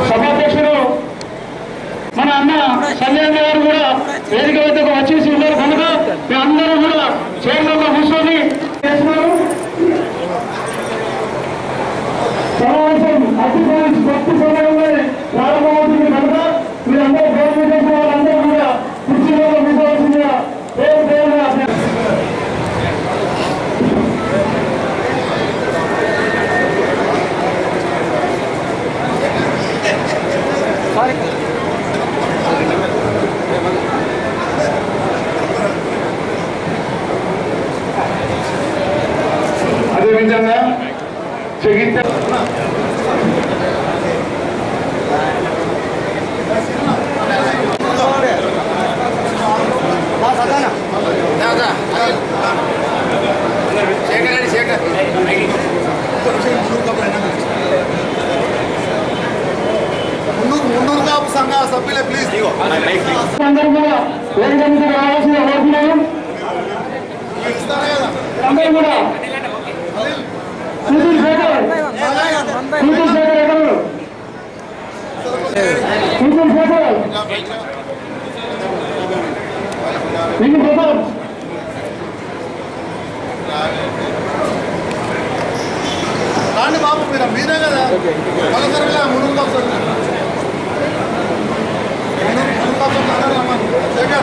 సభాధ్యక్షుడు మన అన్న సంజయ్ గారు కూడా వేదిక వద్దకు వచ్చేసి ఉన్నారు కనుక అందరూ కూడా చైర్మన్లో కూర్చొని చేస్తున్నారు. సమావేశం అతి భక్తి సమయంలో ప్రారంభమవుతుంది కనుక మీరందరూ గవర్నమెంట్ చేసిన వాళ్ళందరూ కూడా కుర్చీలో కూర్చోవలసిందిగా పేరు పేరుగా అదేవిధంగా జగిత్యాల సంఘ సభ్యులే ప్లీజ్ అందరూ కూడా వేదిక మీద రావాల్సిన కోరుతున్నాను. అందరూ కూడా రాండి బాబు మీరే కదా మళ్ళీ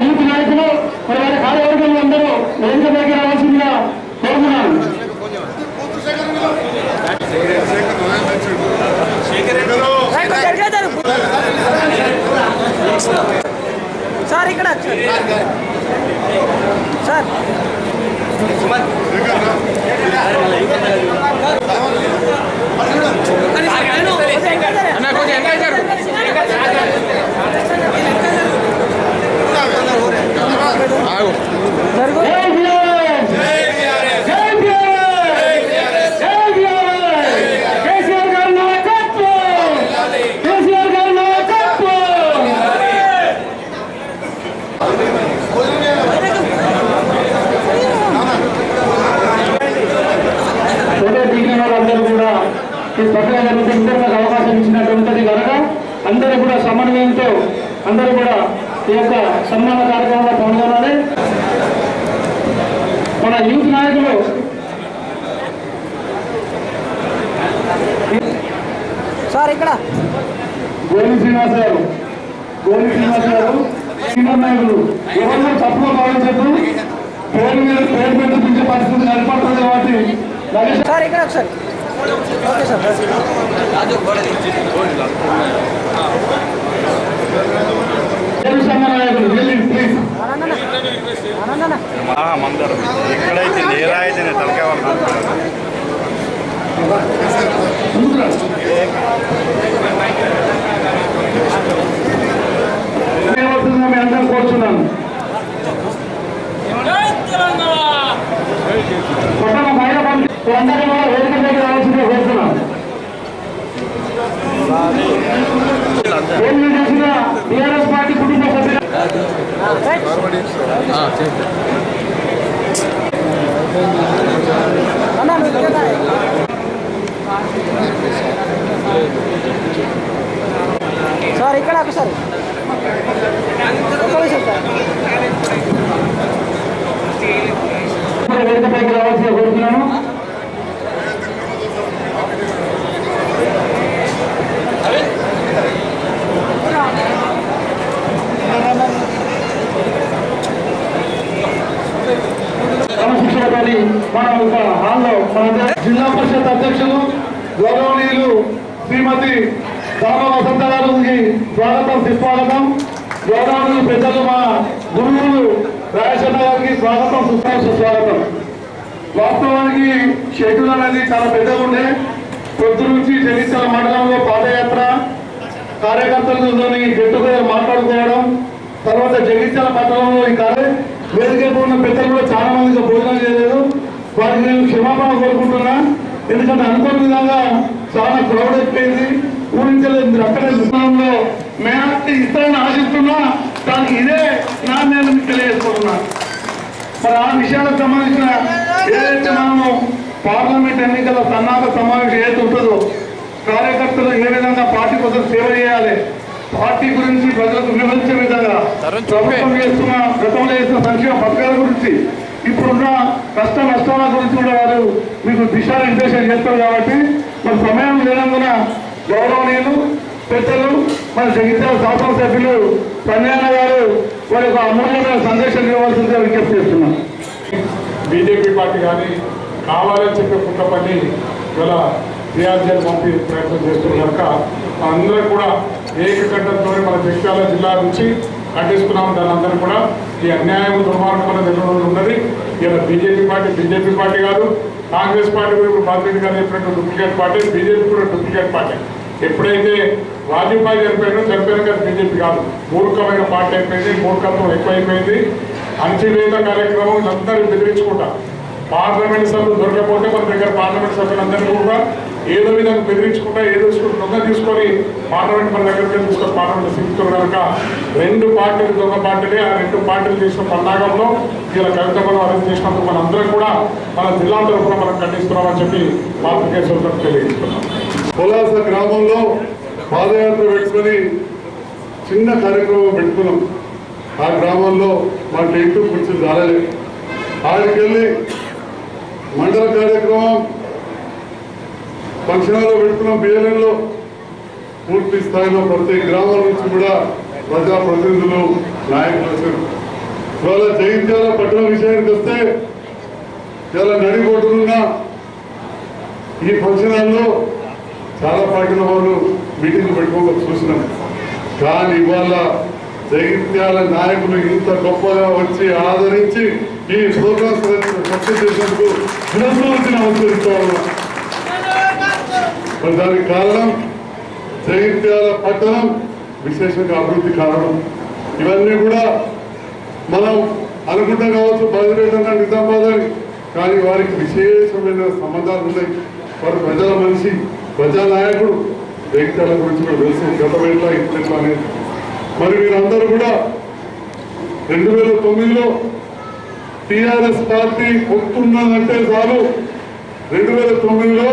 ముందు నాయకులు మరి వారి కార్యవర్గంలో అందరూ వేదిక దగ్గర రావాల్సిందిగా కోరుతున్నాను. సార్ ఇక్కడ సార్ అవకాశం ఇచ్చినటువంటిది కనుక అందరూ కూడా సమన్వయంతో అందరూ కూడా ఈ యొక్క సన్మాన కార్యక్రమంలో పాల్గొనాలి. మన యూత్ నాయకులు సార్ ఇక్కడ గోని శ్రీనివాస్ గారు సీనియర్ నాయకులు ఎవరిలో తప్పుగా భావించద్దు. పేరు మీద పేరు పెట్టుకుంటే పరిస్థితి ఏర్పడుతుంది కాబట్టి సార్ ఇక్కడ ఒకసారి ఓకే సార్ ఎక్కడైతే నేరా అయితే తలకేవాళ్ళు మీ అందరూ కోరుచున్నాను. కొత్తగా మహిళ అందరూ కూడా వేదిక దగ్గర రావాల్సిందిగా కోరుతున్నాను. ఏమి చేసిన టీఆర్ఎస్ పార్టీ కుటుంబ సభ్యులు సార్ ఇక్కడ ఒకసారి వేదికపైకి రావాల్సిందిగా కోరుతున్నాను. క్రమశిక్షణతోని మన ఒక హాల్లో మన జిల్లా పరిషత్ అధ్యక్షులు గౌరవనీయులు శ్రీమతి దామ వసంత గారికి స్వాగతం సుస్వాగతం. గౌరవనీయులు పెద్దలు మా గురువులు రాజశేఖర గారికి స్వాగతం సుస్వాగతం. వాస్తవానికి షెడ్యూల్ అనేది చాలా పెద్దగా ఉండే పొద్దు నుంచి జగిత్యాల మండలంలో పాదయాత్ర కార్యకర్తలతో గెట్టుగెదర్ మాట్లాడుకోవడం, తర్వాత జగిత్యాల పట్టణంలో ఈ వేదికగా ఉన్న పెద్దలు కూడా చాలా మందిగా భోజనం చేయలేదు. వారికి నేను క్షమాపణ కోరుకుంటున్నా. ఎందుకంటే అనుకోని విధంగా చాలా క్రౌడ్ అయిపోయింది. ఊహించలేదు. అక్కడే స్థానంలో మేనార్టీ ఇస్తారని ఆశిస్తున్నా. దానికి ఇదే నా నేను తెలియజేసుకుంటున్నా. మరి ఆ విషయాలకు సంబంధించిన ఏదైతే మనము పార్లమెంట్ ఎన్నికల సన్నాహక సమావేశం ఏది ఉంటుందో కార్యకర్తలు ఏ విధంగా పార్టీ కోసం సేవ చేయాలి, పార్టీ గురించి ప్రజలకు వివరించే విధంగా ప్రభుత్వం చేస్తున్న గతంలో చేస్తున్న సంక్షేమ పథకాల గురించి ఇప్పుడున్న కష్ట నష్టాల గురించి కూడా వారు మీకు దిశానిర్దేశం చేస్తారు. కాబట్టి మరి సమయం లేనందున గౌరవనీయులు పెద్దలు మన జగిత్యాల శాసనసభ్యులు సంజయన్న గారు వారి యొక్క అమూల్యమైన సందేశం ఇవ్వాల్సిందిగా విజ్ఞప్తి చేస్తున్నారు. బీజేపీ పార్టీ కానీ కావాలని చెప్పే కుట్రపని ఇవాళ టీఆర్జీలు పంపి ప్రయత్నం చేస్తున్నారు కనుక అందరూ కూడా ఏకకంఠంతో మన జగిత్యాల జిల్లా నుంచి ఖండిస్తున్నాం. దాని అందరూ కూడా ఈ అన్యాయం దుర్మార్గమైన నిర్ణయం ఉన్నది. ఇలా బీజేపీ పార్టీ కాదు, కాంగ్రెస్ పార్టీ కూడా ఇప్పుడు బాధ్యత గారు చెప్పినట్టు డూప్లికేట్ పార్టీ, బీజేపీ కూడా డూప్లికేట్ పార్టీ. ఎప్పుడైతే వాజ్పేయి చనిపోయిన కదా బీజేపీ కాదు, మూర్ఖమైన పార్టీ అయిపోయింది, మూర్ఖత్వం ఎక్కువైపోయింది. అణచివేత కార్యక్రమం అందరూ బెదిరించుకుంటా పార్లమెంట్ సభ్యులు దొరకకపోతే మన దగ్గర పార్లమెంట్ సభ్యులందరినీ కూడా ఏదో విధంగా బెదిరించుకుంటా ఏదో దొంగ తీసుకొని పార్లమెంట్ మన దగ్గరికి తీసుకొని పార్లమెంట్ సిక్కుతారు కనుక రెండు పార్టీలు దొంగ పార్టీలే. ఆ రెండు పార్టీలు చేసిన పన్నాగంలో ఇలా కవితలను అరెస్ట్ చేసినందుకు మనందరం కూడా మన జిల్లా తరఫున మనం ఖండిస్తున్నామని చెప్పి పాత్రికేయ సోదరులకు తెలియజేస్తున్నాం. పొలాస గ్రామంలో పాదయాత్ర పెట్టుకొని చిన్న కార్యక్రమం పెట్టుకున్నాం. ఆ గ్రామంలో మా టెంట్ కూర్చొని రాలేదు. ఆడికెళ్ళి మండల కార్యక్రమం ఫంక్షన్ హాల్లో పెట్టుకున్నాం. బిఎల్ఎన్లో పూర్తి స్థాయిలో ప్రతి గ్రామం నుంచి కూడా ప్రజాప్రతినిధులు నాయకులు వచ్చారు. ఇవాళ జగిత్యాల పట్టణ విషయానికి వస్తే చాలా నడిబొడ్డునున్న ఈ ఫంక్షన్ హాల్లో చాలా పార్టీల వాళ్ళు మీటింగ్ పెట్టుకోక చూసినాం. కానీ ఇవాళ జగిత్యాల నాయకులు ఇంత గొప్పగా వచ్చి ఆదరించి ఈ ప్రోగ్రామ్ సక్సెస్ చేసినందుకు నమస్కరిస్తాను. దానికి కారణం జగిత్యాల పట్టణం విశేషంగా అభివృద్ధి కారణం. ఇవన్నీ కూడా మనం అనుకుంటాం కావచ్చు బదిరేటన్నా నిజామాబాద్ అని, కానీ వారికి విశేషమైన సంబంధాలు ఉన్నాయి. వారు ప్రజల మనిషి, ప్రజానాయకుడు. జగిత్యాల గురించి కూడా తెలుసు గతం ఎట్లా ఇట్లా అనేది. మరి మీరందరూ కూడా 2009లో టీఆర్ఎస్ పార్టీ పొత్తున్నదంటే చాలు, 2009లో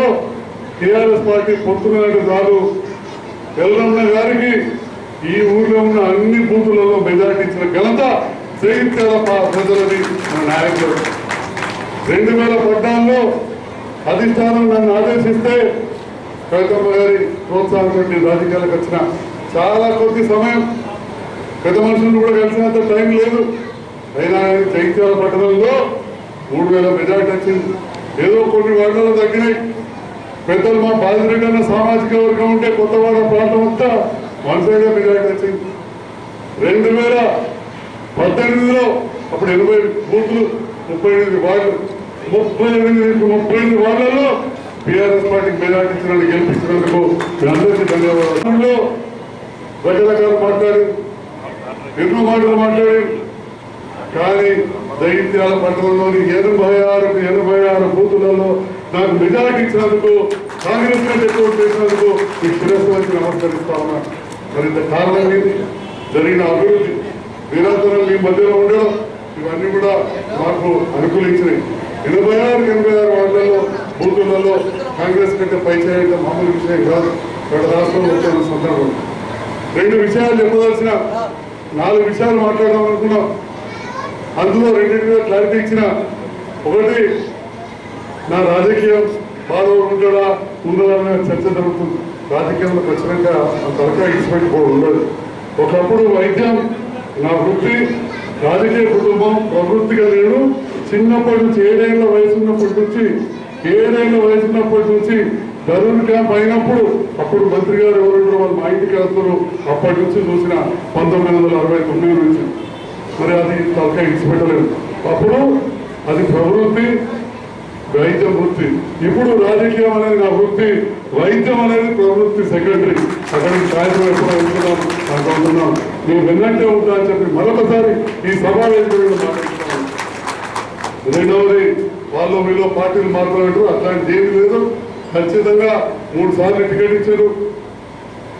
టీఆర్ఎస్ పార్టీ పొత్తున్నదంటే చాలు ఎల్లమ్మ గారికి ఈ ఊర్లో ఉన్న అన్ని బూతులలో మెజార్టీ ఇచ్చిన ఘనత జగిత్యాల ప్రజలని మన నాయకులు. 2014లో అధిష్టానం నన్ను ఆదేశిస్తే కవితమ్మ గారి ప్రోత్సాహం రాజకీయాలకు వచ్చిన చాలా కొద్ది సమయం, పెద్ద మనుషులను కూడా కలిసినంత టైం లేదు. అయినా జగిత్యాల పట్టణంలో 3000 మెజార్టీ వచ్చింది. ఏదో కొన్ని వార్డులలో తగ్గినాయి. పెద్దలు మా బాధిరెడ్డి అన్న సామాజిక వర్గం ఉంటే కొత్తవాడ ప్రాంతం అంతా మనసైగా మెజార్టీ వచ్చింది. 2018లో అప్పుడు 80 బూతులు, 38 వార్డులు, 38 వార్డులలో టీఆర్ఎస్ పార్టీకి మెజార్టీ ఇచ్చినందుకు గెలిపించినందుకు మీ అందరికీ ధన్యవాదాలు. రకరకాలు మాట్లాడి ఎన్నో మాటలు మాట్లాడి, కానీ జగిత్యాల పట్టణంలోని 86 బూతులలో నాకు మెజార్టీ ఇచ్చినందుకు, కాంగ్రెస్ కంటే ఎక్కువ చేసినందుకు ఈ శిరస్సు వచ్చి నమస్కరిస్తా ఉన్నా. మరి ఇంత కారణం ఏంటి? జరిగిన అభివృద్ధి, నిరంతరం మీ మధ్యలో ఉండడం, ఇవన్నీ కూడా మాకు అనుకూలించినాయి. 86 వార్డులలో బూతులలో కాంగ్రెస్ కంటే పై చేయడం మామూలు విషయం కాదు. ఇక్కడ రాష్ట్రంలో వచ్చిన సందర్భం 2 విషయాలు చెప్పదలసిన 4 విషయాలు మాట్లాడదాం అనుకున్నాం. అందులో 2 మీద క్లారిటీ ఇచ్చిన. ఒకటి, నా రాజకీయం బాధ ఉంటాడా ఉండదా చర్చ జరుగుతుంది. రాజకీయంలోకి వచ్చినాక తరగా ఇచ్చిపెట్టుకోవడం ఉండదు. ఒకప్పుడు వైద్యం నా వృత్తి, రాజకీయ కుటుంబం ప్రవృత్తిగా నేను చిన్నప్పటి నుంచి 7 ఏళ్ళ వయసు ఉన్నప్పటి నుంచి ధరూర్ క్యాంప్ అయినప్పుడు అప్పుడు మంత్రి గారు ఎవరు వాళ్ళు మా ఇంటికి వెళ్తారు. అప్పటి నుంచి చూసిన 1969 నుంచి. మరి అది తలకా ఇచ్చిపెట్టలేదు. అప్పుడు అది ప్రవృత్తి, వైద్యం వృత్తి. ఇప్పుడు రాజకీయం అనేది నా వృత్తి, వైద్యం అనేది ప్రవృత్తి సెకండరీ. అక్కడికి సాయంత్రం ఎప్పుడో వెళ్తున్నాం అనుకుంటున్నాం. నేను వెన్నట్టే ఉంటా అని చెప్పి మరొకసారి ఈ సభా వేదిక మాట్లాడుతున్నాను. రెండవది, వాళ్ళు మీలో పార్టీలు మాట్లాడారు, అట్లాంటి ఏమి లేదు. ఖచ్చితంగా 3 సార్లు టికెట్ ఇచ్చారు,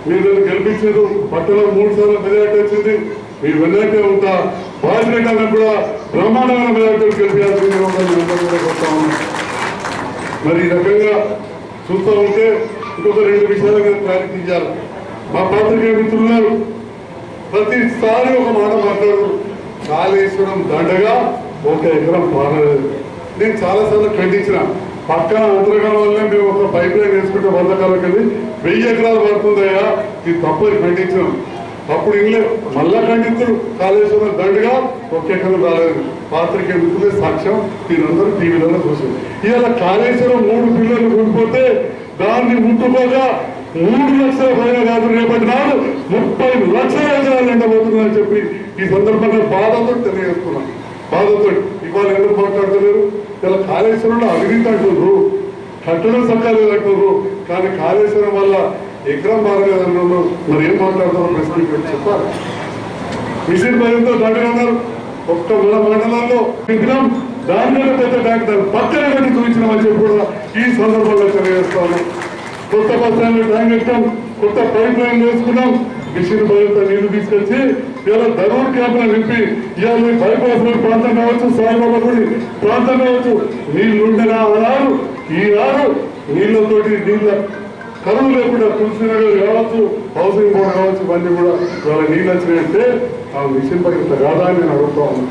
మీరు గెలిపించారు. పట్టణం 3 సార్లు మెజార్టీ వచ్చింది. మీరు వెన్నట్టే ఉంటా. బాధ్యతగా కూడా బ్రహ్మాండమైన మెజార్టీలు గెలిపించాల్సింది కూడా కొడతా ఉన్నాం. మరి ఈ రకంగా చూస్తూ ఉంటే ఇంకొక 2 విషయాల మీద క్లారిటీ ఇవ్వాలి. మా పాత్రికేయ మిత్రులు ప్రతిసారి ఒక మాట మాట్లాడరు, కాళేశ్వరం దండగా 1 ఎకరం పారలేదు. నేను చాలాసార్లు ఖండించిన, పక్కన అంతర్గం వల్లే మేము ఒక పైప్ లైన్ వేసుకుంటే 100 ఎకరాలకు వెళ్ళి 1000 ఎకరాలు పడుతుందయ్యా, ఇది తప్పని ఖండించినాం. అప్పుడు ఇంగ్లే మళ్ళా ఖండితులు, కాళేశ్వరం దండగా 1 ఎకరం రాలేదు. పాత్రికేయ మిత్రులే సాక్ష్యం, మీరందరూ టీవీలలో చూసారు. ఇవాళ కాళేశ్వరం 3 పిల్లలు ఉండిపోతే దాన్ని ముట్టుకోగా 3 లక్షల పైన కాదు, రేపటి నాడు 30 లక్షల ఎకరాలు ఎండబోతుందని చెప్పి ఈ సందర్భంగా బాధతో తెలియజేస్తున్నాం. బాధతో ఇవాళ ఎందుకు మాట్లాడతలేరు? ఇలా కాళేశ్వరంలో అవినీతి అంటున్నారు, కట్టడం సకాలు అంటున్నారు, కానీ కాళేశ్వరం వల్ల ఎకరం మారలేదు అంటున్నారు. మరి ఏం మాట్లాడతారో ప్రశ్న చెప్పాలి. మిషన్ భయంతో దాడుతున్నారు. ఒక్క మన మండలంలో విగ్రహం దానిలో పెద్ద డాక్టర్ పక్కన కట్టి చూపించినామని చెప్పి కూడా ఈ సందర్భంగా తెలియజేస్తాను. కొత్త బస్ స్టాండ్ ట్యాంక్ పెట్టాం, కొత్త పైప్ లైన్ వేసుకున్నాం, మిషన్ భయంతో నీళ్లు తీసుకొచ్చి ఇలా ధరూర్ క్యాంపులో నింపి ఇవాళ బైపాస్ రోడ్ ప్రాంతం కావచ్చు, సాయిబాబా గుడి ప్రాంతం కావచ్చు, నీళ్లు ఉండగా ఆనాడు ఈనాడు నీళ్లతోటి నీళ్ళ కరువు లేకుండా తులసి నగర్ కావచ్చు, హౌసింగ్ బోర్డు కావచ్చు, ఇవన్నీ కూడా ఇవాళ నీళ్ళు వచ్చినాయంటే ఆ మిషన్ పై ఇంత కాదా అని నేను అడుగుతా ఉన్నాను.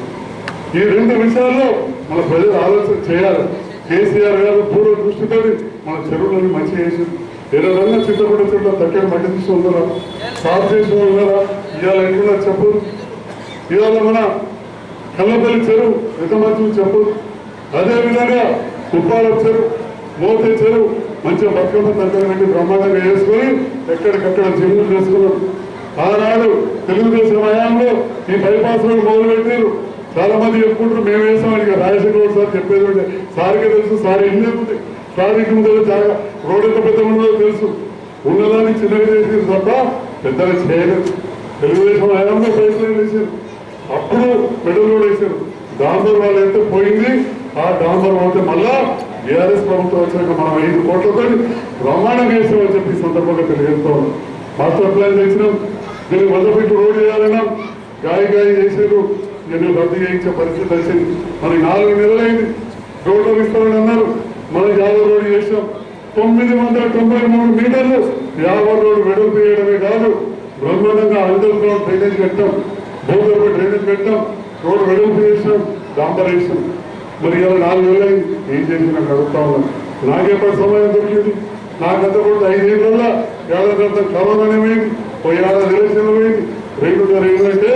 ఈ 2 విషయాల్లో మన ప్రజలు ఆలోచన చేయాలి. కేసీఆర్ గారు పూర్వ దృష్టితో మన చెరువులను మంచిగా చేసి ఏదైనా చిత్తపడి చెట్ల దగ్గర మట్టి తీసి ఉన్నారా, సాఫ్ చేసి ఉన్నారా, ఇవాళ ఎట్లా చెప్పు. ఇవాళ మన కల్లపల్లి చెరువు ఎంత మంచి చెప్పు. అదేవిధంగా కుప్పాల చెరువు, మోతే చెరువు మంచిగా బతుకమ్మ దగ్గర నుండి బ్రహ్మాండంగా వేసుకొని ఎక్కడికక్కడ జిమ్లు చేసుకున్నాం. ఆనాడు తెలుగుదేశం హయాంలో ఈ బైపాస్ రోడ్ మొదలుపెట్టారు. చాలా మంది చెప్పుకుంటారు మేము వేసామని. రాజశేఖర్ సార్ చెప్పేది ఉంటే సార్కే తెలుసు, సార్ ఇల్లు ఉంది, సార్ ఇంటి ముందు జాగా రోడ్ ఎంత పెద్ద ఉన్నదో తెలుసు. ఉన్నదాన్ని చిన్నగా చేసేది తప్ప పెద్దగా చేయలేదు. తెలుగుదేశం హయాంలో ప్రయత్నం వేసారు, అప్పుడు పెట్రోల్ రోడ్ వేసారు. డాంబర్ వాళ్ళు అయితే పోయింది, ఆ డాంబర్ పోతే మళ్ళా బీఆర్ఎస్ ప్రభుత్వం వచ్చాక మనం 5 కోట్లతో బ్రహ్మాండం వేసామని చెప్పి సందర్భంగా తెలియజేస్తూ ఉన్నాం. మాస్టర్ ప్లాన్ తెచ్చినాం, దీన్ని 100 ఫీట్లు రోడ్ చేయాలన్నా గాయ చేసారు, నేను రద్దు చేయించే పరిస్థితి వచ్చింది. మరి 4 నెలలైంది రోడ్లు ఇస్తామని అన్నారు, మనం 50 రోడ్డు చేసాం. 993 మీటర్లు 50 రోడ్డు వెడల్పు చేయడమే కాదు, బ్రహ్మాండంగా అండర్ గ్రౌండ్ డ్రైనేజ్ కట్టాం, భూగర్భ డ్రైనేజ్ కట్టాం, రోడ్డు వెడల్పు చేసాం, డాంబర్ వేసాం. మరి ఇలా 4 నెలలైంది, ఏం చేసి నాకు అడుగుతా ఉన్నాను. నాకెప్పటి సమయం దొరికింది? నాకంతా కూడా 5 ఏళ్ళ ఏడాది క్రితం కరోనానే పోయింది, 10 ఏడాది ఎలక్షన్లు పోయింది, 2.5 ఏళ్ళు అంటే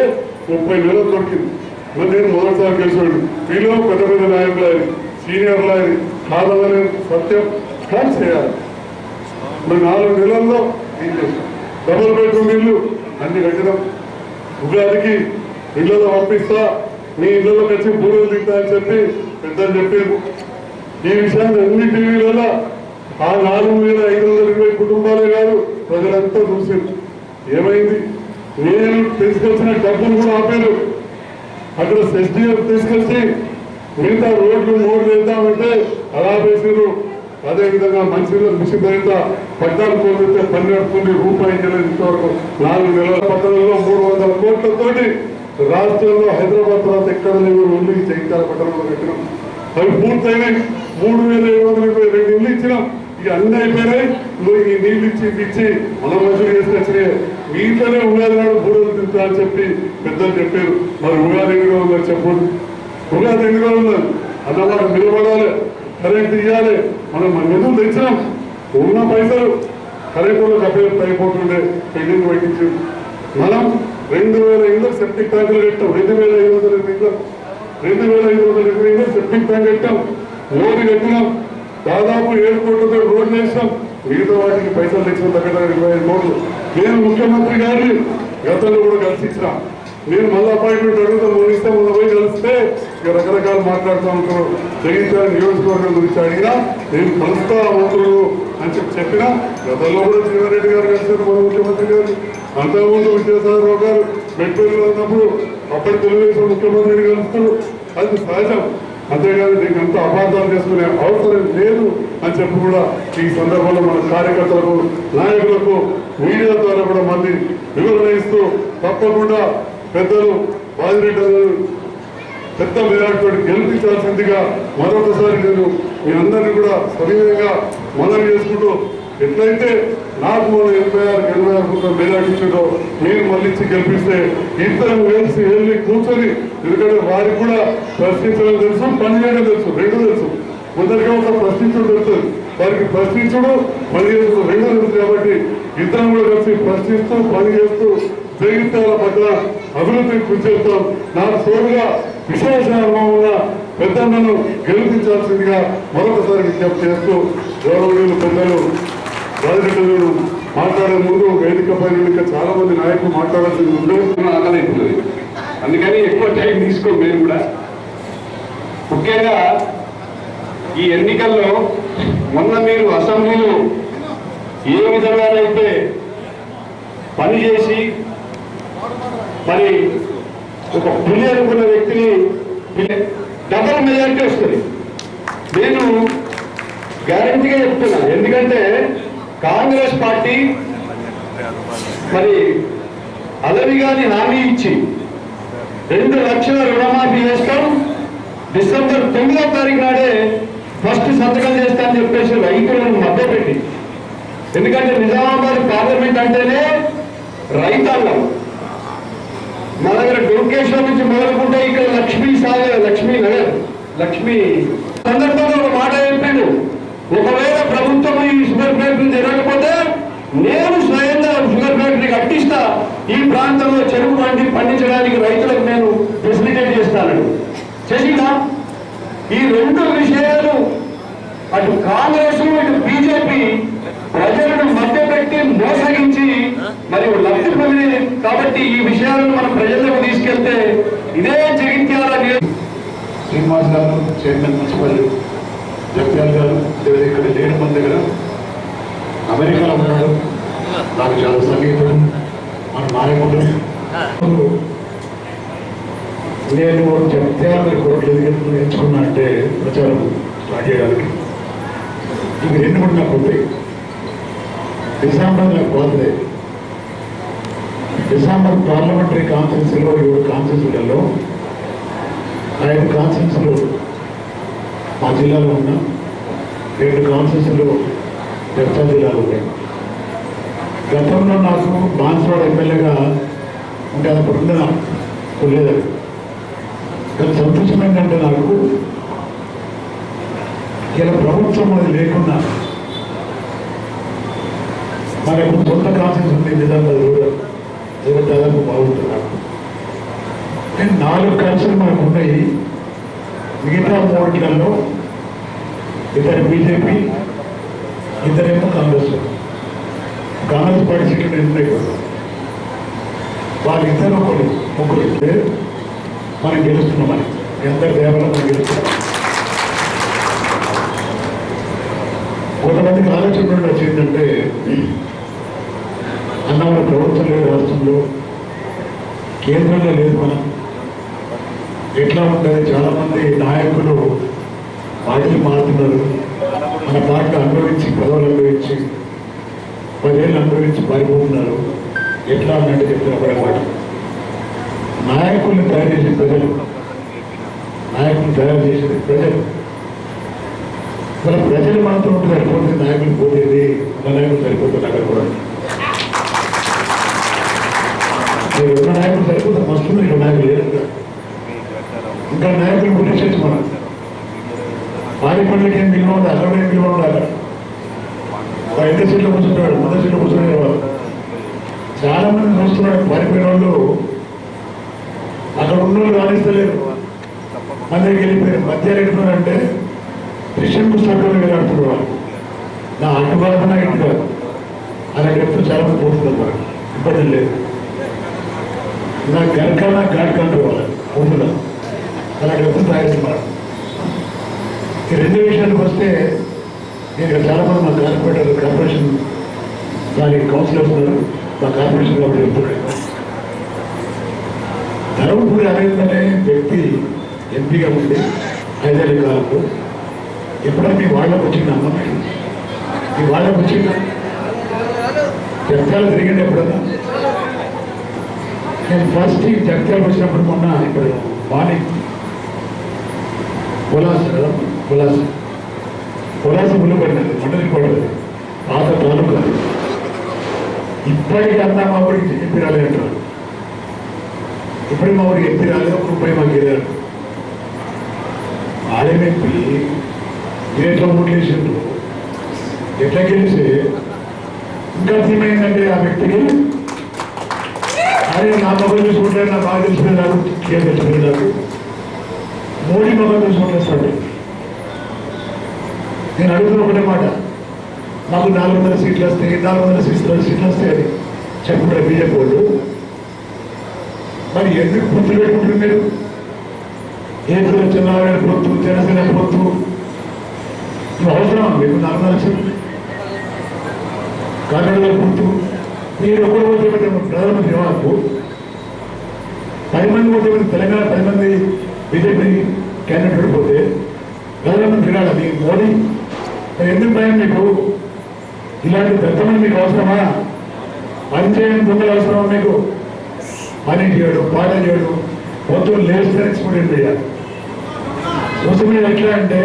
30 నెలలు దొరికింది. మరి నేను మొదటిసారి కలిసాడు. వీళ్ళు పెద్ద పెద్ద నాయకులు అయింది, సీనియర్లు అయింది, కాదని సత్యం కానీ చేయాలి. మరి 4 నెలల్లో ఏం చేశాం? డబుల్ బెడ్రూమ్ ఇల్లు అన్ని కట్టినాం. ఉగాదికి ఇళ్లలో పంపిస్తా, మీ ఇళ్లలోకి వచ్చి బూరెలు తింటా అని చెప్పి పెద్దలు చెప్పారు. ఈ విషయాన్ని అన్ని టీవీలలో ఆ 4520 కుటుంబాలే కాదు ప్రజలంతా చూసారు. ఏమైంది? నేను తీసుకొచ్చిన డబ్బులు కూడా ఆపారు. అక్కడ ఎస్డిఎఫ్ తీసుకొచ్చి మిగతా రోడ్లు 3 వేద్దామంటే అలా వేసారు. అదేవిధంగా మంచిగా మిషన్ ధరిత 14 కోట్లు 12 రూపాయలు ఇంతవరకు 4 నెలల పట్టణంలో 300 కోట్లతోటి రాష్ట్రంలో హైదరాబాద్ తర్వాత ఎక్కడ లేవు ఇల్లు ఈ జగిత్యాల పట్టణంలో పెట్టినాం. అవి పూర్తయినాయి. 3722 ఇల్లు ఇచ్చినాం. ఇక అన్ని అయిపోయినాయి. ఈ నీళ్ళు ఇచ్చి మనం మంచిగా చేసుకొచ్చినాయి. వీటిలోనే ఉగాది నాడు బూరెలు తింటా అని చెప్పి పెద్దలు చెప్పారు. మరి ఉగాది ఎన్నిగా ఉందని చెప్పండి. ఉగాది ఎన్నిగా ఉందని అన్నమాట నిలబడాలి, కరెంట్ ఇవ్వాలి. మనం నిధులు తెచ్చినాం, ఉన్న పైసలు కరెంటులో కప్పేసి అయిపోతుండే పెళ్లిని పెట్టించి మనం 2000 ఇళ్ళు సెప్టిక్ ట్యాంకులు కట్టాం. 2520 ఇళ్ళు సెప్టిక్ ట్యాంక్ కట్టాం. రోడ్డు కట్టినాం. దాదాపు 7 కోట్లతో రోడ్లు వేసాం. మిగతా వాటికి పైసలు తెచ్చిన దగ్గర 25 కోట్లు. నేను ముఖ్యమంత్రి గారిని గతంలో కూడా కలిసి ఇచ్చిన. నేను మళ్ళీ అపాయింట్మెంట్ అడుగుతా, ఇస్తే మొన్న పోయి కలిస్తే ఇక రకరకాలు మాట్లాడుతూ ఉంటారు. జగిత్యాల నియోజకవర్గం గురించి అడిగినా నేను కలుస్తా మంత్రులు అని చెప్పిన. గతంలో కూడా జీవారెడ్డి గారు కలిసారు మన ముఖ్యమంత్రి గారు. అంతకుముందు విద్యాసాగరరావు గారు మెట్రోలో ఉన్నప్పుడు అప్పటి తెలుగుదేశం ముఖ్యమంత్రిని కలుస్తారు. అది సహజం. అంతేగాని దీనికి అంత అపార్థాలు చేసుకునే అవసరం లేదు అని చెప్పి కూడా ఈ సందర్భంలో మన కార్యకర్తలకు, నాయకులకు మీడియా ద్వారా కూడా మళ్ళీ వివరణ ఇస్తూ తప్పకుండా పెద్దలు బాజిరెడ్డి పెద్ద మెజార్టీతో గెలిపించాల్సిందిగా మరొకసారి నేను మీ అందరినీ కూడా సవినయంగా మనవి చేసుకుంటూ ఎట్లయితే నాకు మొన్న 86 మెజార్టీ ఇచ్చిందో మీరు మళ్ళీ ఇచ్చి గెలిపిస్తే ఇద్దరం కలిసి వెళ్ళి కూర్చొని, ఎందుకంటే వారికి కూడా ప్రశ్నించడం తెలుసు, పని చేయడం తెలుసు, రెండు తెలుసు. మొదటిగా ఒక ప్రశ్నించడం తెలుస్తుంది, వారికి ప్రశ్నించడం పని చేసుడు రెండు తెలుసు. కాబట్టి ఇద్దరం కూడా కలిసి ప్రశ్నిస్తూ పని చేస్తూ జగిత్యాల పట్ల అభివృద్ధికి కృషి చేస్తాం. నాకు తోడుగా విశేష అనుభవం ఉన్న పెద్దలను గెలిపించాల్సిందిగా మరొకసారి విజ్ఞప్తి చేస్తూ గౌరవనీయులు పెద్దలు రాజరెడ్డి మాట్లాడే ముందు వేదిక పైన ఇంకా చాలా మంది నాయకులు మాట్లాడాల్సింది ఉండే ఆకలిస్తుంది. అందుకని ఎక్కువ టైం తీసుకోం. మేము కూడా ముఖ్యంగా ఈ ఎన్నికల్లో మొన్న మీరు అసెంబ్లీలో ఏ విధంగానైతే పనిచేసి మరి ఒక పులి అనుకున్న వ్యక్తిని డబల్ మెజారిటీ వస్తుంది. నేను గ్యారంటీగా చెప్తున్నాను. ఎందుకంటే కాంగ్రెస్ పార్టీ మరి అలవిగాని హామీ ఇచ్చి 2 లక్షల రుణమాఫీ చేస్తాం, డిసెంబర్ 9వ తారీఖు నాడే ఫస్ట్ సంతకం చేస్తా అని చెప్పేసి రైతులను మభ్యపెట్టి, ఎందుకంటే నిజామాబాద్ పార్లమెంట్ అంటేనే రైతాంగం. మా దగ్గర డోకేశ్వర్ నుంచి మొదలుకుంటే ఇక్కడ లక్ష్మీ సందర్భంగా ఒక మాట చెప్పాడు, ఒకవేళ ప్రభుత్వం ఈ షుగర్ ఫ్యాక్టరీ జరగకపోతే నేను స్వయంగా షుగర్ ఫ్యాక్టరీ కట్టిస్తా, ఈ ప్రాంతంలో చెరుకు పండించడానికి రైతులకు నేను ఫెసిలిటేట్ చేస్తాను చేసిందా. ఈ రెండు విషయాలు అటు కాంగ్రెస్ ఇటు బీజేపీ ప్రజలను మధ్యపెట్టి మోసగించి మరియు లబ్ధి పొందినది. కాబట్టి ఈ విషయాలను మనం ప్రజలకు తీసుకెళ్తే ఇదే జగిత్యాల శ్రీనివాస్ గారు, చైర్మన్ మున్సిపల్ జగత్యాల గారు, ఇక్కడ లేని మన దగ్గర అమెరికాలో ఉన్నాడు, నాకు చాలా సంగీతం మన నాయకుడు. నేను జగత్యాల కోట్లు ఎందుకు నేర్చుకున్నా అంటే ప్రచారం స్టార్ట్ చేయడానికి ఇవి 2 కూడా నాకు ఉంటాయి. డిసెంబర్ నాకు పోతుంది. డిసెంబర్ పార్లమెంటరీ కాన్ఫరెన్స్లో 7 కాన్ఫరెన్స్లలో 5 కాన్ఫరెన్స్లు మా జిల్లాలో ఉన్నా, 2 కాన్ఫరెన్స్లు జగత్యాల జిల్లాలో ఉన్నాయి. గతంలో నాకు బాన్స్వాడ ఎమ్మెల్యేగా ఉంటే అప్పుడు ఉందా లేదని. కానీ సంతోషం ఏంటంటే నాకు ఇలా ప్రభుత్వం అది లేకుండా మనకు సొంత కాన్ఫరెన్స్ ఉంది విధంగా దాదాపు బాగుంటుంది నాకు. కానీ 4 కాన్ఫరెన్స్ మనకు ఉన్నాయి. మిగతా 3 ఇద్దరు బీజేపీ, ఇద్దరేమో కాంగ్రెస్ పార్టీ సీట్లు ఉన్నాయి. వాళ్ళిద్దరు ముగ్గురు ఇస్తే మనం గెలుస్తున్నామని అందరి దేవాలయం మనం గెలుస్తున్నాం. కొంతమందికి ఆలోచన వచ్చిందంటే అన్నవాళ్ళ ప్రభుత్వం లేదు, రాష్ట్రంలో కేంద్రంలో లేదు, మనం ఎట్లా ఉంటుంది. చాలామంది నాయకులు పార్టీలు మారుతున్నారు. మన పార్టీ అనుభవించి పదవులు అనుభవించి 10 ఏళ్ళు అనుభవించి పారిపోతున్నారు. ఎట్లా అన్నట్టు చెప్తున్నమాట నాయకుల్ని తయారు చేసే ప్రజలు, నాయకులు తయారు చేసేది ప్రజలు. మన ప్రజలు మనతో ఉంటే సరిపోతుంది, నాయకులు పోతుంది, మన నాయకులు సరిపోతుంది. అక్కడ కూడా ఉన్న నాయకులు సరిపోతే మస్తుంది. ఇక్కడ నాయకులు లేదు, ఇంకా నాయకులు గుర్తించచ్చు. మనం పాడి పనులకి ఏం విలువ ఉండాలి, అక్కడ ఏం విలువ ఉండాలి. ఎంత సీట్లో కూర్చుంటాడు, మొదటి సీట్లో కూర్చునేవాడు. చాలా మంది చూస్తున్నాడు పారిపోయిన వాళ్ళు అక్కడ ఉన్న వాళ్ళు రాణిస్తలేరు, మన దగ్గరికి వెళ్ళిపోయారు. మధ్యాహ్నం ఎట్టున్నారంటే క్రిస్టియన్ పుస్తకాలు వెళ్ళాడుతున్నారు వాళ్ళు. నా అటు కాదు, నా ఇటు కాదు, అలా చెప్తూ చాలా మంది పోతున్నారు. ఇబ్బంది లేదు. నా గర్కన్నా గాడికంటూ వాళ్ళు పోతున్నా అలా చెప్తూ తయారుస్తున్నారు. ఈ 2 విషయాలకు వస్తే నేను ఇక్కడ చాలామంది మా కార్పొరేషన్ దానికి కౌన్సిలర్స్ ఉన్నారు, మా కార్పొరేషన్ కాబట్టి చెప్తున్నాడు. ధర్మపురి అరవింద్ అనే వ్యక్తి ఎంపీగా ఉండి 5 ఏళ్ళ కాలంలో ఎప్పుడైనా మీ వాళ్ళకు వచ్చింది అమ్మ, మీ వాళ్ళకు వచ్చిందా? జగత్యాల తిరిగింది ఎప్పుడన్నా? నేను ఫస్ట్ ఈ జగత్యాల వచ్చినప్పుడు మొన్న ఇప్పుడు మార్నింగ్ పులాస కొలాసి ముళ్ళపడినది మండలి పడదు పాత తాలూకా ఇప్పటికీ అన్నా మా ఊరికి ఎంపీ రాలేదంటారు. ఇప్పటికి మా ఊరికి ఎంపీ రాలేదు, ఒక రూపాయి మాకు వెళ్ళారు. ఆడెంపీ దేంట్లో ఓట్లేసిండ్రు ఎట్లా గెలిచి ఇంకా తీమైందంటే ఆ వ్యక్తికి అరే నా మొబైల్ చూసుకుంటే నా బాగా తెలిసిపోయినారు తెలిసిపోయినారు మోడీ మొబైల్ చూసుకుంటేస్తాడు. నేను అడుగుతున్న ఒకటే మాట, మాకు 400 సీట్లు వస్తాయి 400 సీట్లు వస్తాయి అని చెప్పుకుంటారు బీజేపీ వాళ్ళు. మరి ఎందుకు పొత్తులు పెట్టుకుంటారు మీరు? ఏపీలో చంద్రబాబు పొత్తు, జనసేన పొత్తు, ఇవి అవసరమా మీకు? 400 లక్షలు కర్ణాటక పొత్తు. మీరు ఒకరు పోతే ప్రధానమంత్రి మాకు 10 మంది పోతే తెలంగాణ 10 మంది బీజేపీ క్యాండిడేట్ పోతే ప్రధానమంత్రి రాడా మీ మోడీ? మరి ఎందుకు భయం మీకు? ఇలాంటి పెద్దమంది మీకు అవసరమా? పని చేయడం దొంగలు అవసరమా మీకు? పని చేయడు, పాట చేయడు, పొద్దులు లేస్తే ఎక్స్పోర్ట్ చేయాలి. సోషల్ మీడియా ఎట్లా అంటే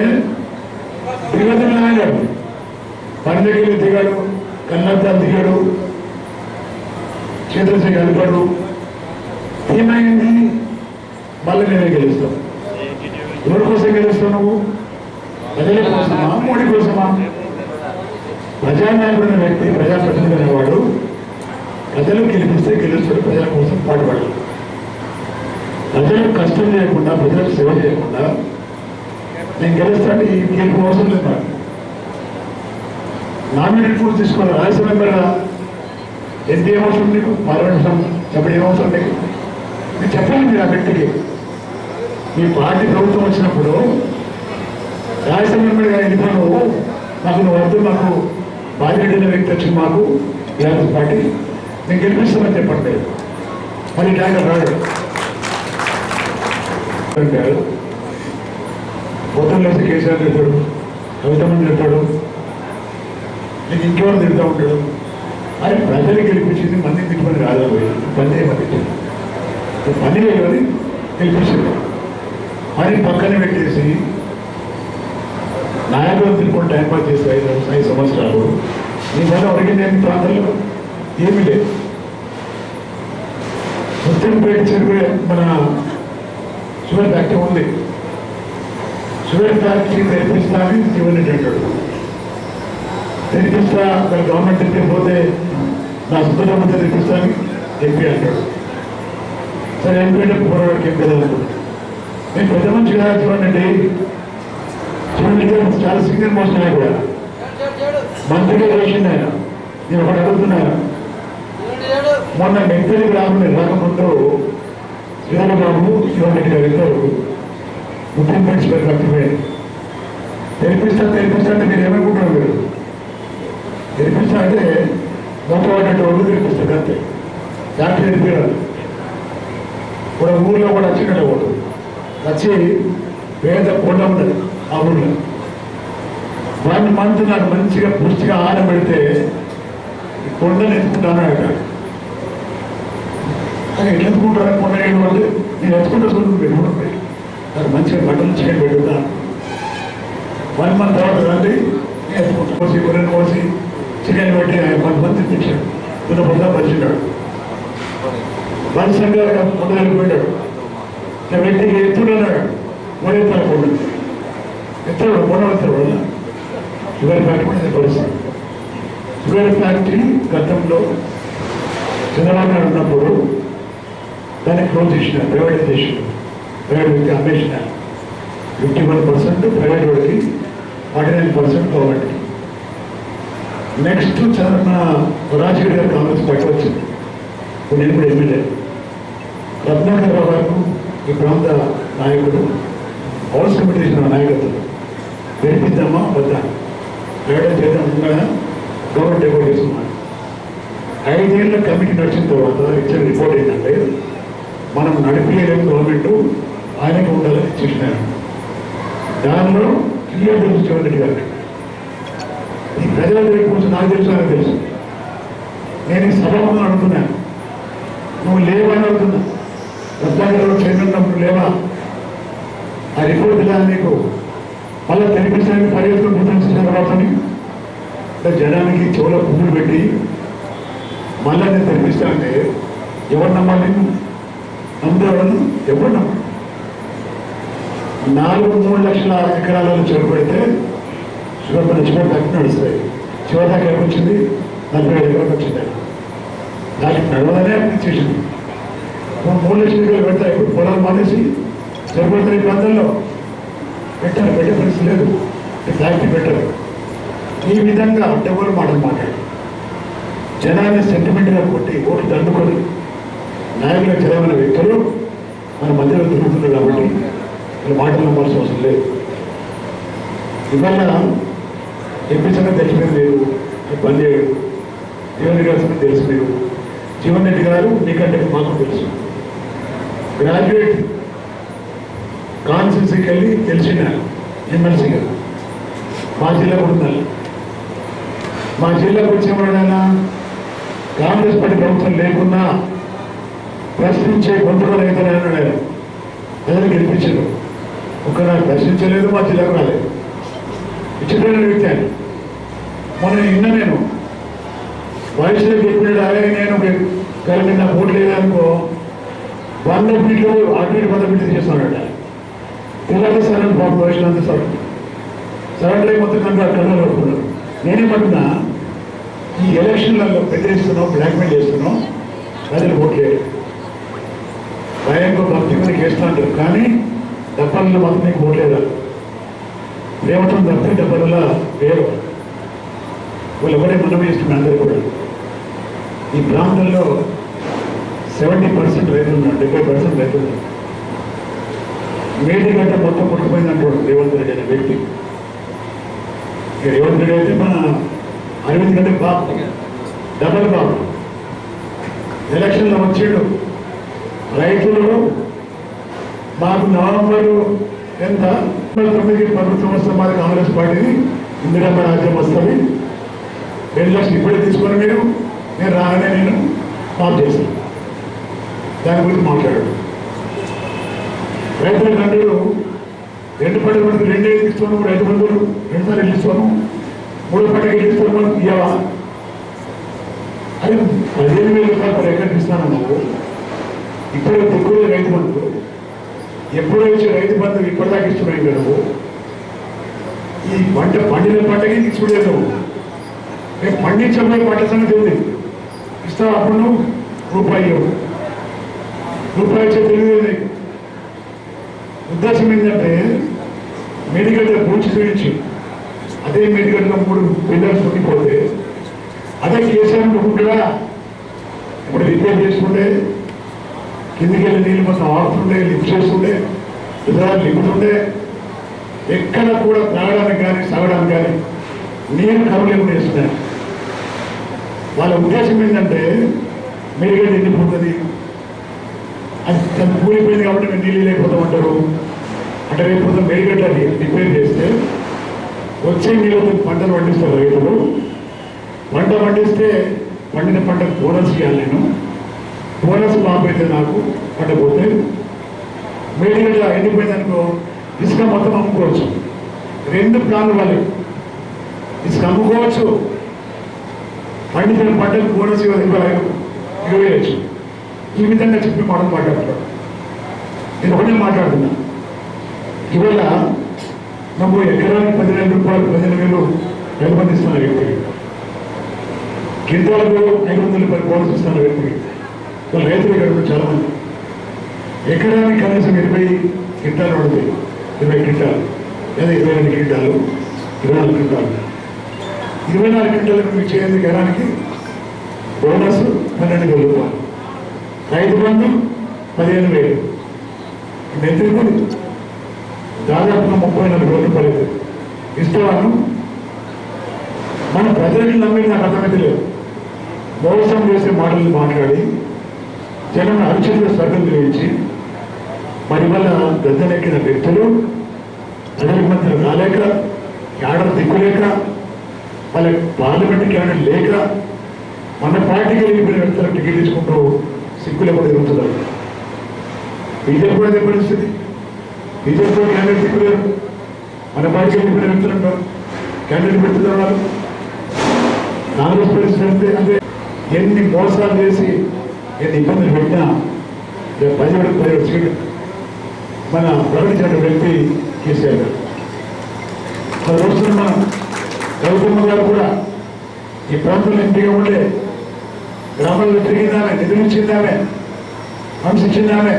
దిగదని ఆగాడు, పని దగ్గర దిగాడు, కన్నద్దాలు దిగాడు, చేతులసి కలిపాడు. ఏమైంది? మళ్ళీ నేనే గెలుస్తాను. ఎవరి కోసం గెలుస్తావు నువ్వు? ప్రజల కోసమా, మోడీ కోసమా? ప్రజానాయకుడు అనే వ్యక్తి, ప్రజాప్రతినిధి అనేవాడు ప్రజలు గెలిపిస్తే గెలుస్తాడు, ప్రజల కోసం పాటుపడాలి. ప్రజలకు కష్టం చేయకుండా, ప్రజలకు సేవ చేయకుండా నేను గెలుస్తాను. ఈ గెలుపు అవసరం లేదు నాకు. నామినేట్ కూడా తీసుకోవాలి. రాజ్యసభ మెంబర్గా ఎంత ఏమవసరం నీకు? పార్లమెంట్ సభ్యుడు ఏమవసరం నీకు? మీరు చెప్పండి మీరు ఆ వ్యక్తికి. మీ పార్టీ ప్రభుత్వం వచ్చినప్పుడు రాజ్యసభ మెంబర్గా వెళ్ళిపోను, నాకు నువ్వు వద్దు, మాకు బాధ్యత వ్యక్తి వచ్చింది మాకు టీఆర్ఎస్ పార్టీ, నేను గెలిపిస్తామని చెప్పండి. మరి ఇట్లాంటి రాడు పొద్దున్న లేసి కేసీఆర్ తిడతాడు, కవితమని తిడతాడు, నీకు ఇంకెవరు తిడతా ఉంటాడు. అది ప్రజలు గెలిపించింది, మందిని తిట్టుకొని రాదు. పని చేయమని పని చేయమని గెలిపించింది. మరి పక్కన పెట్టేసి నాయకులు తిరుగుని టైంపాస్ చేసి 5 సంవత్సరాలు నీ వల్ల ఒరిగింది ఏమి? ప్రాంతాల్లో ఏమీ లేదు. ముత్తంపేట చెరువు మన షుగర్ ఫ్యాక్టరీ ఉంది. షుగర్ ఫ్యాక్టరీ తెరిపిస్తా అని జీవన్ రెడ్డి అంటాడు. తెరిపిస్తా, అక్కడ గవర్నమెంట్ తెరిపిపోతే నా సొంత డబ్బుతో తెరిపిస్తా అని ఎంపీ అంటాడు. సరే ఎంపీ అంటే పోరాడికి ఎంపీ అనుకుంటాడు. నేను పెద్ద మనిషి కదా చూడండి, చాలా సీనియర్ మోస్ట్ ఆయన కూడా మంత్రిగా చేసింది ఆయన. నేను ఒకటి అడుగుతున్నాను, మొన్న మెత్తలి గ్రామం రాకముందు శ్రీరామబాబు జీవన్ రెడ్డి గారు ఇద్దరు ముఖ్యమంత్రి కట్టిపోయారు. తెరిపిస్తా అంటే మీరు ఏమనుకుంటున్నారు? మీరు తెరిపిస్తా అంటే మొట్టమొదటి వాళ్ళు తెరిపిస్తారు అంతే. ఫ్యాక్టరీ తెరిపారు కూడా. ఊళ్ళో కూడా వచ్చినట్టు ఒకటి వచ్చి పేద కొండ ఉన్నది ఆ ఊళ్ళో. 1 మంత్ నాకు మంచిగా పుష్టిగా ఆహారం పెడితే ఈ కొండను ఎత్తుకుంటాను అంటాడు. అది ఎట్లా ఎత్తుకుంటారు? కొండ వేయడం వాళ్ళు నేను ఎత్తుకుంటా చూడండి, నాకు మంచిగా బట్టలు చికెన్ పెట్టుకుంటాను. 1 మంత్ తర్వాత రండి నేను ఎత్తుకుంటాను. కోసి గొర్రెను కోసి చికెన్ పెట్టి 1 మంత్ తెచ్చాడు. తున్నపడ్డా పరిచినాడు. మనసంగా కొండ వెళ్ళిపోయాడు. నా వ్యక్తికి ఎత్తున్నాడు, మొదలెత్తాడు కొండ ఎత్తాడు, కొండ ఎత్తాడు వల్ల షుగర్ ఫ్యాక్టరీ అనేది పరిస్థితి. షుగర్ ఫ్యాక్టరీ గతంలో చంద్రబాబు నాయుడు ఉన్నప్పుడు దాన్ని క్లోజ్ చేసిన, ప్రైవేటైజేషన్, ప్రైవేట్ వ్యక్తి అమ్మేసిన. 51% ప్రైవేట్ వాడికి, 49% గవర్నమెంట్కి. నెక్స్ట్ మన రాజకీయ గారు కాంగ్రెస్ పార్టీ వచ్చింది. నేను కూడా ఎమ్మెల్యే. రత్నాకర్ రావు గారు ఈ ప్రాంత నాయకుడు, హౌస్ కమిటీ చేసిన నాయకత్వం గెలిపిద్దామా వద్దా, ప్రైవేట్ చేద్దాం ఉండగా గవర్నమెంట్ ఎక్కువ చేసుకున్నాను. 5 ఏళ్ళ కమిటీ నడిచిన తర్వాత ఇచ్చిన రిపోర్ట్ ఏంటంటే మనం నడిపేయలేము, గవర్నమెంట్ ఆయనకు ఉండాలని ఇచ్చేసినారు. దానిలో క్లియర్ తెలుసు జీవన్ రెడ్డి గారికి. ఈ ప్రజల దగ్గర కొంచెం నాకు తెలుసు, ఆయన తెలుసు. నేను ఈ సభలో అడుగుతున్నాను, నువ్వు లేవని అడుగుతున్నా. రత్నాకర్ చైర్మన్ ఉన్నప్పుడు లేవా? ఆ రిపోర్ట్ ఇలా నీకు మళ్ళీ తెరిపించడానికి పరిగెత్తుకుని గుర్తించిన తర్వాతని జనానికి చెవుల పువ్వులు పెట్టి మళ్ళీ నేను తెరిపిస్తా అంటే ఎవరు నమ్మాలి? నమ్మేవాళ్ళు ఎవరు నమ్మరు. 4-3 లక్షల ఎకరాలను చెరువు పెడితే చివరి దాకా నడుస్తాయి. చివరి దాకా ఎక్కడికి వచ్చింది? 45 ఎకరాలకు వచ్చింది. దానికి నడవదనే చేసింది. 3 లక్షల ఎకరాలు పెడతాయి. ఇప్పుడు పొలాలు మానేసి చెరువు పెడతారు. ఈ ప్రాంతాల్లో పెట్టారు, పెట్టే పరిస్థితి లేదు. ఫ్యాక్టరీ పెట్టారు. ఈ విధంగా అడ్డగోలు మాటలు మాట్లాడు జనాన్ని సెంటిమెంట్గా కొట్టి ఓట్లు దండుకొని నాయకులకు చదవని వ్యక్తులు మన మధ్యలో తిరుగుతున్నారు. కాబట్టి వీళ్ళ మాటలు నమ్మాల్సిన అవసరం లేదు. ఇవాళ ఎంపీ సంగతి తెలిసిపోయింది లేదు, పని చేయడు. జీవన్ రెడ్డి గారి సంగతి తెలుసు లేదు. జీవన్ రెడ్డి గారు మీకంటే మాకు తెలుసు. గ్రాడ్యుయేట్ కాన్స్టిట్యూన్సీకి వెళ్ళి తెలిసిన ఎమ్మెల్సీ గారు మా జిల్లా కూడా ఉండాలి. మా జిల్లాకు వచ్చేవాడైనా కాంగ్రెస్ పార్టీ ప్రభుత్వం లేకున్నా ప్రశ్నించే గొంతులు అయితే అన్నాడు. ప్రజలు గెలిపించారు. నాకు ప్రశ్నించలేదు, మా జిల్లాకు రాలేదు. ఇచ్చిపోయిన వ్యక్తి అని మొన్న నిన్న నేను వయసులో చెప్పినాడు. అరే నేను కలిగి నాకు ఓటు లేదనుకో 100 ఫీట్లు అటు ఇటు 100 ఫీట్లు చేస్తున్నాడు. ఇలాగే సరైన బాబు వయసులో అంతా సరెండర్ మొత్తం కనుక కళ్ళు పడుతున్నారు. నేనేమంటున్నా, ఈ ఎలక్షన్లలో బెదిరిస్తున్నాం, బ్లాక్మెయిల్ చేస్తున్నాం, ప్రజలు ఓట్లేదు. భయంతో భక్తి మీద వేస్తూ అంటారు. కానీ డబ్బాలలో మాత్రం నీకు ఓట్లేదా? ప్రేమతం తప్పి డబ్బాలలో వేరు. వాళ్ళు ఎవరే మనం చేస్తున్నారు. అందరూ కూడా ఈ ప్రాంతంలో 70% రైతులు ఉన్నారు, 70% రైతులు ఉన్నారు. మేడి గంట మొత్తం పుట్టుకుపోయింది అంటాడు రేవంత్ రెడ్డి అనే వ్యక్తి. రేవంత్ రెడ్డి అయితే మన అరవింద్ గంటే బాబు, డబల్ బాబు. ఎలక్షన్లో వచ్చాడు. రైతులు మాకు నవంబరు ఎంత 9 ప్రభుత్వం వస్తే మాది కాంగ్రెస్ పార్టీని ఇందిరమ్మ రాజ్యం వస్తుంది, 2 లక్షలు ఇప్పుడే తీసుకొని నేను రాగానే నేను మాకు చేశాను. దాని గురించి మాట్లాడాడు. రైతుల కంటుడు 2 పంటల మనకి 2 ఏళ్ళు ఇస్తాను, రైతు బంధువులు 2 సార్లు ఇస్తాను, 3 పంటకి ఇస్తాను, మనం ఇవ్వవా? అది 15,000 రూపాయలు per ఎకర్కి ఇస్తాను నువ్వు. ఇప్పుడు ఎక్కువ రైతు బంధువు ఎప్పుడో వచ్చే రైతు బంధువు ఇప్పటిదాకా ఇస్తున్నాయి కదా నువ్వు. ఈ పండిన పంటకి తీసుకులేదు. రేపు పండించబోయే పంట సంగతి ఉంది. ఇస్తావు అప్పుడు నువ్వు రూపాయి ఇచ్చే తెలియదు నీకు. ఉద్దేశం ఏంటంటే మేడిగడ్డ పూడ్చి చూపించి అదే మేడిగడ్డలో 3 పిల్లర్స్ ఉండిపోతే అదే కేసీఆర్ అనుకుంటాడా? ఇప్పుడు రిపేర్ చేసుకుంటే కిందికి వెళ్ళి నీళ్ళు మొత్తం ఆడుతుండే, లిఫ్ట్ చేస్తుండే, ఇతరాలు లింపుతుండే, ఎక్కడ కూడా తాగడానికి కానీ సాగడానికి కానీ నీరు కరువు లేకుండా చేస్తున్నాయి. వాళ్ళ ఉద్దేశం ఏంటంటే మేడిగడ్డ ఎండిపోతుంది, అది కూలిపోయింది కాబట్టి మేము నీళ్ళు లేకపోతామంటారు. అంటే రేపు మేడిగడ్డ రిపేర్ చేస్తే వచ్చే నీళ్ళతో పంటలు పండిస్తారు రైతులు. పంట పండిస్తే పండిన పంటకు బోనస్ ఇవ్వాలి. నేను బోనస్ మాపైతే నాకు పంట పోతే మేడిగడ్డ ఎండిపోయింది అనుకో ఇసుక మొత్తం అమ్ముకోవచ్చు. 2 ప్లాన్లు వాళ్ళు ఇసుక అమ్ముకోవచ్చు, పండించిన పంటకు బోనస్ ఇవ్వవచ్చు. ఈ విధంగా చెప్పి మనం మాట్లాడతాడు. నేను ఒకటే మాట్లాడుతున్నా. ఇవాళ నువ్వు ఎకరానికి 15,000 రూపాయలు 15,000 రైతు బంధు ఇస్తున్న వ్యక్తికి, క్వింటాలకు 500 రూపాయలు బోనస్ ఇస్తున్న వ్యక్తికి, వాళ్ళ రైతులు ఇక్కడ చాలా మంది ఎకరానికి కనీసం 20 క్వింటాలు పడుతుంది. 20 క్వింటాలు లేదా 22 క్వింటాలు, 24 క్వింటాలు. 24 క్వింటాలకు మీకు చేయండి ఎకరానికి బోనస్ 12,000 రూపాయలు, రైతు బంధు 15,000. నెత్తికి దాదాపుగా 34,000 రూపాయలు ఇస్తాను. మన ప్రజలకు నమ్మి నాకు అర్థమైతే లేదు. మోసం చేసే మాటలు మాట్లాడి జనం అరుచులుగా స్వర్గం గురించి మరి వల్ల గద్దెనెక్కిన వ్యక్తులు ప్రజలకు మధ్య రాలేక, క్యాడర్ దిక్కులేక, వాళ్ళ పార్లమెంట్ క్యాడర్ లేక మన పార్టీకి వెళ్ళిపోయిన వ్యక్తులకు టికెట్ తీసుకుంటూ సిక్కులు కూడా తిరుగుతున్నారు. బీజేపీ కూడా అదే పరిస్థితి. బీజేపీ క్యాండిడేట్ దిక్కులేరు. మన పార్టీకి వెళ్ళిపోయిన వ్యక్తులు క్యాండిడేట్ పెడుతున్నారు వాళ్ళు. కాంగ్రెస్ పరిస్థితి అంటే ఎన్ని మోసాలు చేసి ఎన్ని ఇబ్బందులు పెట్టినా ప్రజలకు సీటు మన ప్రకటించిన వ్యక్తి కేసీఆర్ గారు. ఆ రోజున మన రవికుమార్ గారు కూడా ఈ ప్రాంతంలో ఎంపీగా ఉండే గ్రామాల్లో తిరిగిందామే, నిధులు ఇచ్చిందామే, ఫండ్స్ ఇచ్చిందామే.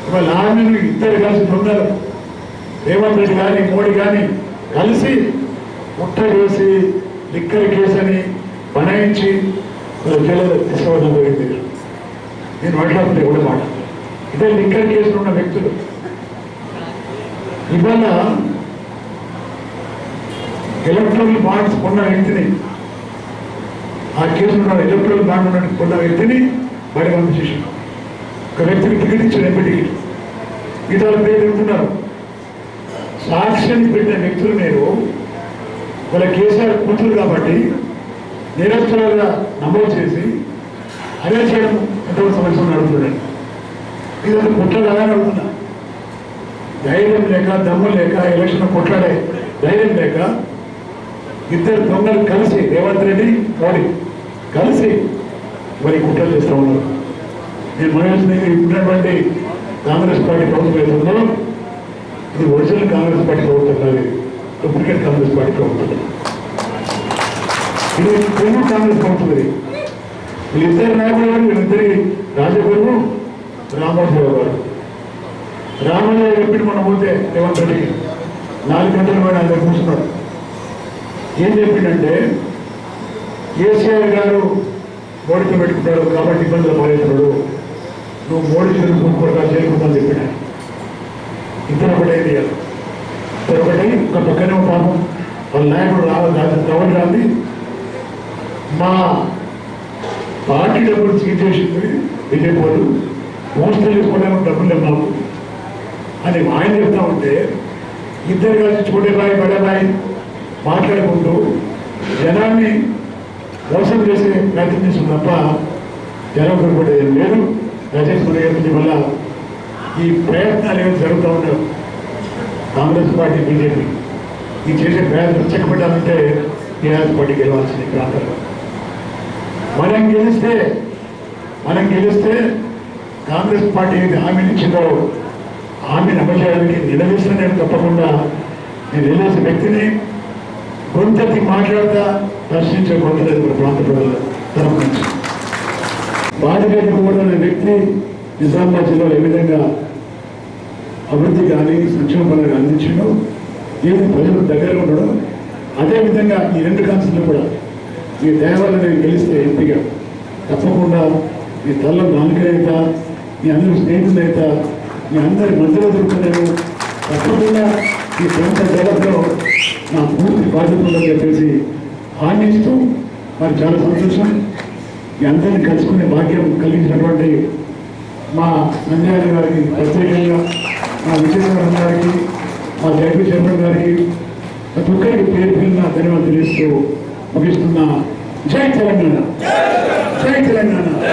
ఇవాళ ఆమెను ఇద్దరు కలిసి దొంగలు రేవంత్ రెడ్డి కానీ మోడీ కానీ కలిసి ముట్ట వేసి లిక్కర్ కేసు అని బనాయించి జైలు తీసుకోవడం జరిగింది. నేను మాట్లాడుతుంటే కూడా మాట ఇదే లిక్కర్ కేసులో ఉన్న వ్యక్తులు ఇవాళ ఎలక్ట్రల్ బాండ్స్ కొన్న వ్యక్తిని, ఆ కేసులో ఎలక్ట్రల్ బాండ్ కొన్న వ్యక్తిని బయట పంపించేసాం. ఒక వ్యక్తికి టికెట్ ఇచ్చారు, ఎంపీ టికెట్. మిగతా పేరు చెప్తున్నారు. సాక్ష్యాన్ని పెట్టిన వ్యక్తులు మీరు వాళ్ళ కేసీఆర్ కూతురు కాబట్టి నిరక్షరాలుగా నమోదు చేసి అరెస్ట్ చేయడం ఎంతవరకు సమస్యను అడుగుతున్నాడు. ఇదంతా కుట్రగానే అడుగుతున్నా. ధైర్యం లేక, దమ్ము లేక, ఎలక్షన్ కొట్లాడే ధైర్యం లేక ఇద్దరు దొంగలు కలిసి రేవంత్ రెడ్డి మోడీ కలిసి మరి కుట్రలు చేస్తూ ఉన్నారు. నేను మనల్ని ఇప్పుడున్నటువంటి కాంగ్రెస్ పార్టీ ప్రభుత్వం ఏదో ఇది ఒరిజినల్ కాంగ్రెస్ పార్టీ ప్రభుత్వం కాదు, డూప్లికేట్ కాంగ్రెస్ పార్టీ ప్రభుత్వం. ఇది తెలుగు కాంగ్రెస్ ప్రభుత్వం. ఇది వీళ్ళిద్దరు నాయకులు గారు, వీళ్ళిద్దరి రాజగురు రామోజీరావు గారు. రామోజీరావు చెప్పి మనం పోతే రేవంత్ రెడ్డికి 4 గంటల పైన ఆయన కూర్చున్నాడు. ఏం చెప్పిండంటే కేసీఆర్ గారు మోడీతో పెట్టుకుంటాడు కాబట్టి ఇబ్బందులు మారేస్తున్నాడు, నువ్వు మోడీ చేరుకుంటా చేరుకుంటా చెప్పిన. ఇద్దరు ఒకటైంది కదా, ఇద్దరు ఒకటై ఒక పక్కనే పాపం వాళ్ళ నాయకుడు రాహుల్ గాంధీ మా పార్టీ డబ్బులు సీట్ చేసింది బీజేపీ వాళ్ళు, మోస్టల్ తీసుకోవడానికి డబ్బులు లేవు మాకు అని ఆయన చెప్తా ఉంటే ఇద్దరు కలిసి చోటేబాయి బడేబాయి మాట్లాడుకుంటూ జనాన్ని మోసం చేసే ప్రయత్నం చేస్తుంది తప్ప జనం కొనుక్కోవడం ఏం లేదు. రాజేష్ గారి వల్ల ఈ ప్రయత్నాలు ఏమి జరుగుతూ ఉండవు. కాంగ్రెస్ పార్టీ బీజేపీ ఈ చేసే ప్రయత్నం చెక్కబెట్టాలంటే టీఆర్ఎస్ పార్టీకి వెళ్ళాల్సింది ప్రాంతంలో. మనం గెలిస్తే కాంగ్రెస్ పార్టీ ఏది హామీని ఇచ్చిందో హామీని అమలు చేయడానికి నిలదీస్తే నేను తప్పకుండా నేను వెళ్ళేసిన వ్యక్తిని గొంతెత్తి మాట్లాడతా ప్రశ్నించే గొంతులేదు ప్రాంత ప్రజల తరఫు నుంచి. బాధ్యత కూడా వ్యక్తి నిజామాబాద్ జిల్లాలో ఏ విధంగా అభివృద్ధి కానీ సంక్షేమ పనులు అందించిండో, ఏది ప్రజలకు దగ్గరగా ఉండడం, అదేవిధంగా ఈ 2 కాన్స్టిట్యూన్సీలు కూడా మీ దయవల్ల నేను గెలిస్తే ఎంపీగా తప్పకుండా మీ తల్ల నాలుగైతే మీ అందరి స్నేహితులైతే మీ అందరి మధ్యలో దొరుకుతున్నాను. తప్పకుండా ఈ ప్రాంత డెవలప్లో నా పూర్తి బాధ్యత ఉందని చెప్పేసి హామీస్తూ మరి చాలా సంతోషం. మీ అందరినీ కలుసుకునే భాగ్యం కలిగించినటువంటి మా నంద్యాల గారికి ప్రత్యేకంగా, మా విజయనగరం గారికి, మా జగన్ చైర్మన్ గారికి ప్రతి ఒక్కరికి పేరు పేరున ధన్యవాదాలు తెలుస్తూ ముగిస్తున్న. జై తెలంగాణ, జై తెలంగాణ.